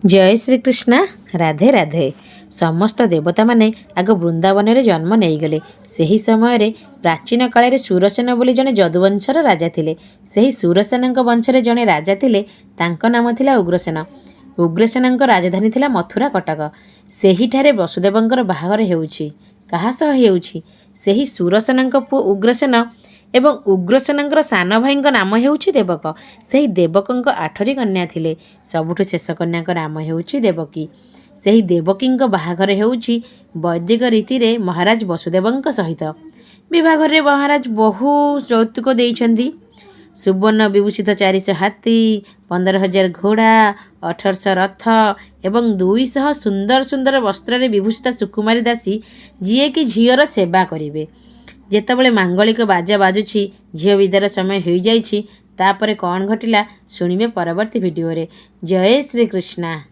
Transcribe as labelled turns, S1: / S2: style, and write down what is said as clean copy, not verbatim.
S1: जय श्रीकृष्ण राधे राधे। समस्त देवता माने आग वृंदावन रे जन्म नहीं गले। सही समय प्राचीन काल में सूरसेन बोली जने जदुवंशर राजा थिले। सही सूरसेन वंशरे जने राजा थिले, तांको नाम थिला उग्रसेन। उग्रसेन राजधानी थिला मथुरा कटक। सेहिठारे वसुदेवंकर बाहागर हेउछि। काहा सह हेउछि? सेही सूरसेन पुओ उग्रसेन एवं उग्रसेन सान भाई नाम हेउछि देवक। सही देवक 8टी कन्या थिले। सबुठु शेष कन्या नाम हेउछि देवकी। सही देवकी बाहागर हेउछि वैदिक रीति रे महाराज वसुदेवंक सहित। विवाह रे महाराज बहु यौतुक देइछन्ति। सुवर्ण विभूषित 400 हाथी, 15,000 घोड़ा, 1800 रथ एवं 200 सुंदर सुंदर वस्त्र रे विभूषित सुकुमारी दासी जीए कि झीर सेवा करिवे। जेतेबेले मांगलिक बाजा बाजुछि, झील विदार समय हो जाइछि, तापरे कौन घटिला शुणिबे परवर्ती वीडियो रे। जय श्री कृष्णा।